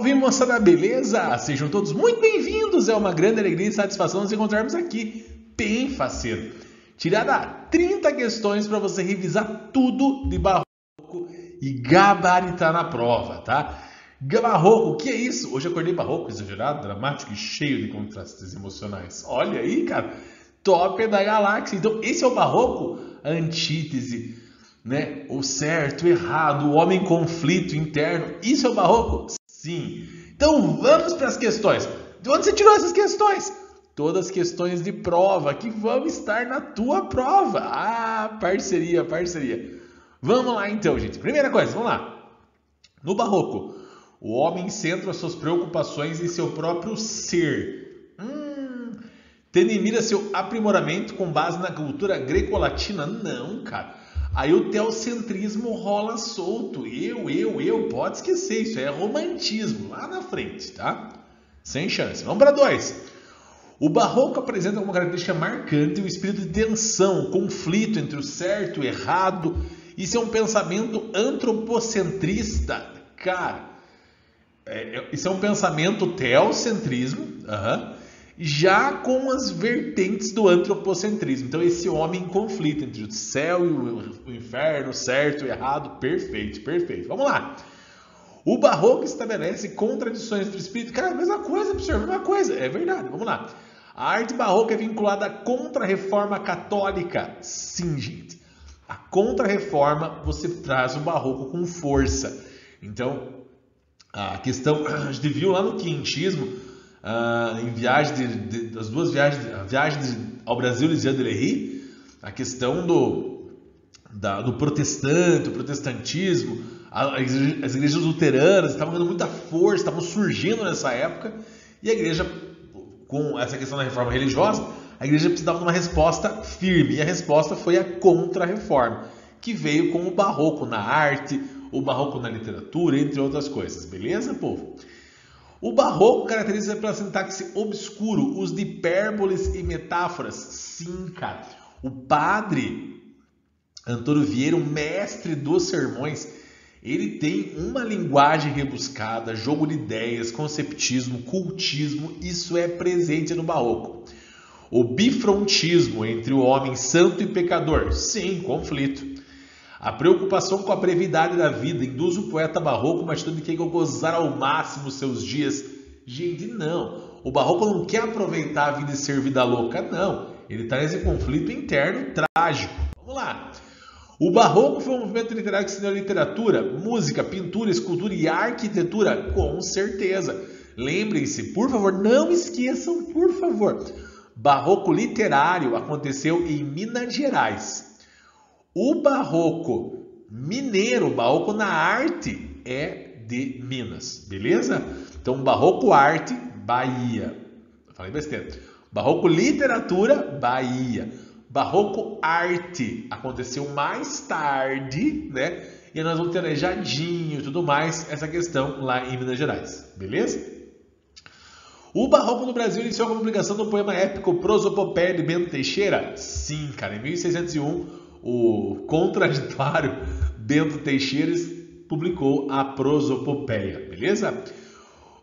Salve, moçada, beleza? Sejam todos muito bem-vindos. É uma grande alegria e satisfação nos encontrarmos aqui, bem faceiro. Tirada 30 questões para você revisar tudo de barroco e gabaritar na prova, tá? Barroco, o que é isso? Hoje eu acordei barroco, exagerado, dramático e cheio de contrastes emocionais. Olha aí, cara, top da galáxia. Então, esse é o barroco, a antítese, né? O certo, o errado, o homem em conflito interno. Isso é o barroco? Sim. Então vamos para as questões. De onde você tirou essas questões? Todas as questões de prova que vão estar na tua prova. Ah, parceria, parceria. Vamos lá então, gente. Primeira coisa, vamos lá. No barroco, o homem centra suas preocupações em seu próprio ser. Tendo em mira seu aprimoramento com base na cultura greco-latina? Não, cara. Aí o teocentrismo rola solto. Eu, pode esquecer. Isso é romantismo lá na frente, tá? Sem chance. Vamos para 2. O barroco apresenta como característica marcante o espírito de tensão, conflito entre o certo e o errado. Isso é um pensamento antropocentrista. Cara, isso é um pensamento teocentrismo, já com as vertentes do antropocentrismo. Então esse homem em conflito entre o céu e o inferno, certo e errado, perfeito, perfeito. Vamos lá. O barroco estabelece contradições entre o espírito. Cara, mesma coisa, professor, mesma coisa. É verdade, vamos lá. A arte barroca é vinculada à contra-reforma católica. Sim, gente. A contra-reforma, você traz o barroco com força. Então, a questão, a gente viu lá no quinhentismo, em das duas viagens, a viagem ao Brasil de Jean Delery, a questão do protestantismo, as igrejas luteranas estavam ganhando muita força, estavam surgindo nessa época, e a igreja, com essa questão da reforma religiosa, a igreja precisava de uma resposta firme, e a resposta foi a contra-reforma, que veio com o barroco na arte, o barroco na literatura, entre outras coisas, beleza, povo? O barroco caracteriza pela sintaxe obscuro, uso de hipérboles e metáforas. Sim, cara. O padre Antônio Vieira, o mestre dos sermões, ele tem uma linguagem rebuscada, jogo de ideias, conceptismo, cultismo. Isso é presente no barroco. O bifrontismo entre o homem santo e pecador. Sim, conflito. A preocupação com a brevidade da vida induz o poeta barroco uma atitude de quem quer gozar ao máximo seus dias. Gente, não. O barroco não quer aproveitar a vida e ser vida louca, não. Ele traz esse conflito interno trágico. Vamos lá. O barroco foi um movimento literário que ensinou literatura, música, pintura, escultura e arquitetura, com certeza. Lembrem-se, por favor, não esqueçam, por favor. Barroco literário aconteceu em Minas Gerais. O barroco mineiro, o barroco na arte, é de Minas, beleza? Então, barroco arte, Bahia. Falei besteira. Barroco literatura, Bahia. Barroco arte aconteceu mais tarde, né? E nós vamos ter Aleijadinho e tudo mais, essa questão lá em Minas Gerais, beleza? O barroco no Brasil iniciou com a publicação do poema épico Prosopopeia de Bento Teixeira? Sim, cara, em 1601, o contraditório Bento Teixeira publicou a Prosopopeia, beleza?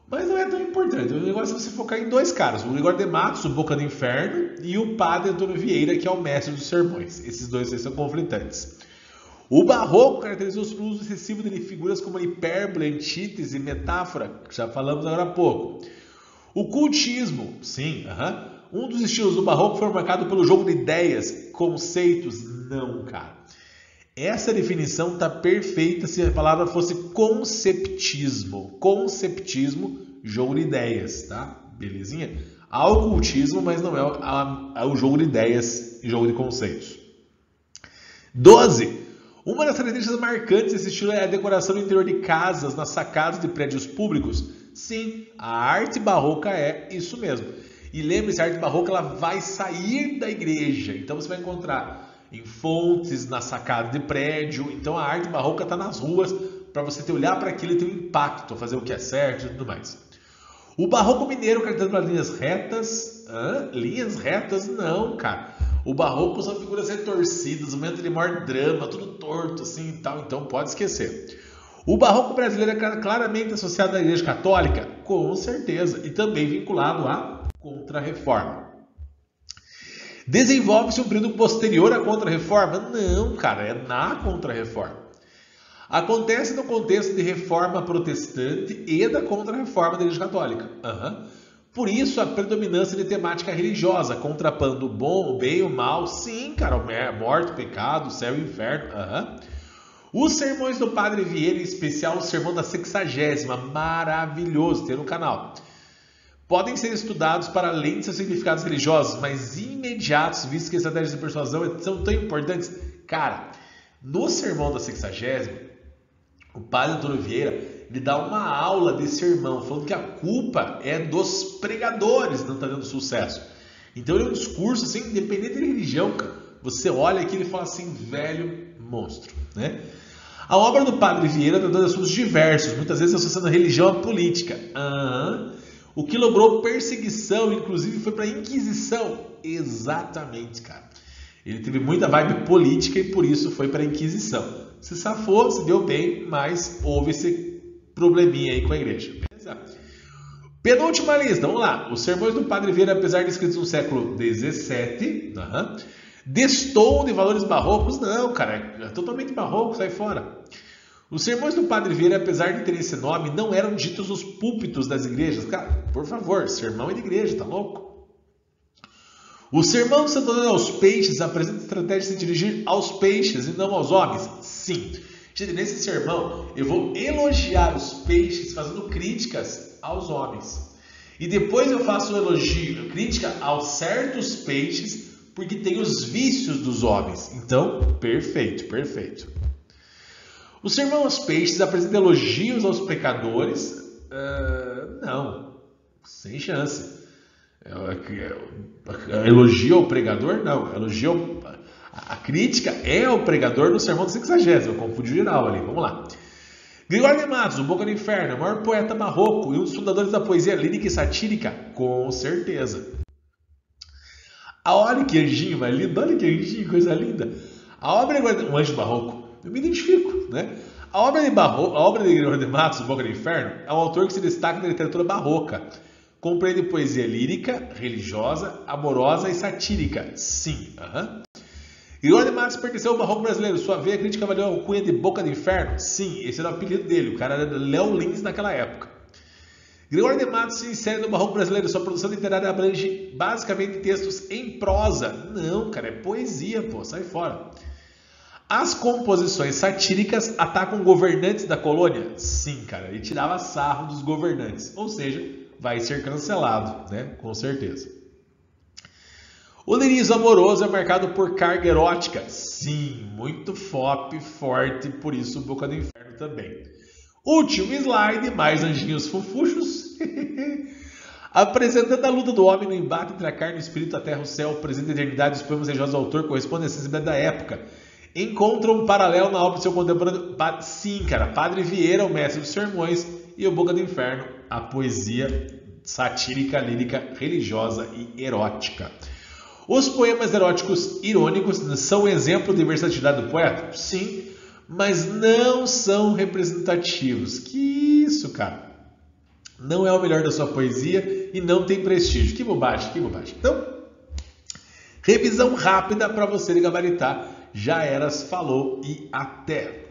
Mas não é tão importante, o negócio é você focar em dois caras, o Igor de Matos, o Boca do Inferno, e o padre Antônio Vieira, que é o mestre dos sermões. Esses dois aí são conflitantes. O barroco caracterizou o uso excessivo de figuras como hipérbole, antítese, metáfora, que já falamos agora há pouco. O cultismo, sim, um dos estilos do barroco foi marcado pelo jogo de ideias, conceitos. Não, cara. Essa definição está perfeita se a palavra fosse conceptismo. Conceptismo, jogo de ideias, tá? Belezinha? Há o cultismo, mas não é o jogo de ideias e jogo de conceitos. 12. Uma das características marcantes desse estilo é a decoração do interior de casas, nas sacadas de prédios públicos. Sim, a arte barroca é isso mesmo. E lembre-se, a arte barroca ela vai sair da igreja. Então você vai encontrar em fontes, na sacada de prédio. Então a arte barroca está nas ruas para você olhar para aquilo e ter um impacto, fazer o que é certo e tudo mais. O barroco mineiro caracterizado por linhas retas. Linhas retas? Não, cara. O barroco são figuras retorcidas, o momento de maior drama, tudo torto assim e tal. Então pode esquecer. O barroco brasileiro é claramente associado à Igreja Católica? Com certeza, e também vinculado à Contra-Reforma. Desenvolve-se um período posterior à Contra-Reforma? Não, cara, é na Contra-Reforma. Acontece no contexto de reforma protestante e da Contra-Reforma da Igreja Católica. Por isso, a predominância de temática religiosa, contrapondo o bom, o bem e o mal. Sim, cara, a morte, o pecado, o céu e o inferno. Os sermões do Padre Vieira, em especial o sermão da 60ª, maravilhoso, tem no canal. Podem ser estudados para além de seus significados religiosos, mas imediatos, visto que estratégias de persuasão são tão importantes. Cara, no sermão da 60ª, o Padre Antônio Vieira, ele dá uma aula de sermão, falando que a culpa é dos pregadores não estar dando sucesso. Então ele é um discurso, assim, independente de religião, cara. Você olha aqui e ele fala assim, velho monstro, né? A obra do Padre Vieira trata de assuntos diversos, muitas vezes associando a religião à política. O que logrou perseguição, inclusive foi para a Inquisição. Exatamente, cara. Ele teve muita vibe política e por isso foi para a Inquisição. Se safou, se deu bem, mas houve esse probleminha aí com a igreja. Beleza? Penúltima lista, vamos lá. Os sermões do Padre Vieira, apesar de escritos no século XVII, destoam de valores barrocos? Não, cara, é totalmente barroco, sai fora. Os sermões do Padre Vieira, apesar de terem esse nome, não eram ditos nos púlpitos das igrejas. Cara, por favor, sermão é de igreja, tá louco? O sermão de Santo Antônio aos peixes apresenta estratégia de se dirigir aos peixes e não aos homens? Sim. Gente, nesse sermão eu vou elogiar os peixes fazendo críticas aos homens. E depois eu faço um elogio, crítica aos certos peixes, porque tem os vícios dos homens. Então, perfeito, perfeito. O sermão aos peixes apresenta elogios aos pecadores? Não, sem chance. Elogio ao pregador? Não. A crítica é ao pregador no sermão do 60º. Eu confundi geral ali. Vamos lá. Gregório de Matos, o Boca do Inferno, o maior poeta barroco e um dos fundadores da poesia lírica e satírica? Com certeza. Olha que anjinho mais lindo. Olha que anjinho, coisa linda. A obra de um anjo barroco. Eu me identifico, né? A obra de Gregório de Matos, o Boca do Inferno, é um autor que se destaca na literatura barroca. Compreende poesia lírica, religiosa, amorosa e satírica. Sim. Gregório de Matos pertenceu ao barroco brasileiro. Sua veia crítica avaliou a alcunha de Boca do Inferno? Sim, esse era o apelido dele. O cara era Léo Lins naquela época. Gregório de Matos se insere no barroco brasileiro. Sua produção literária abrange basicamente textos em prosa. Não, cara, é poesia, pô. Sai fora. As composições satíricas atacam governantes da colônia? Sim, cara. Ele tirava sarro dos governantes. Ou seja, vai ser cancelado, né? Com certeza. O lirismo amoroso é marcado por carga erótica? Sim, muito forte, por isso Boca do Inferno também. Último slide, mais anjinhos fofuchos. Apresentando a luta do homem no embate entre a carne e o espírito, a terra, o céu, o presente e a eternidade, os poemas religiosos do autor correspondem à sensibilidade da época. Encontra um paralelo na obra do seu contemporâneo? Sim, cara. Padre Vieira, o mestre dos sermões, e o Boca do Inferno, a poesia satírica, lírica, religiosa e erótica. Os poemas eróticos irônicos são exemplo de versatilidade do poeta? Sim, mas não são representativos. Que isso, cara? Não é o melhor da sua poesia e não tem prestígio. Que bobagem, que bobagem. Então, revisão rápida para você gabaritar. Já eras, falou e até!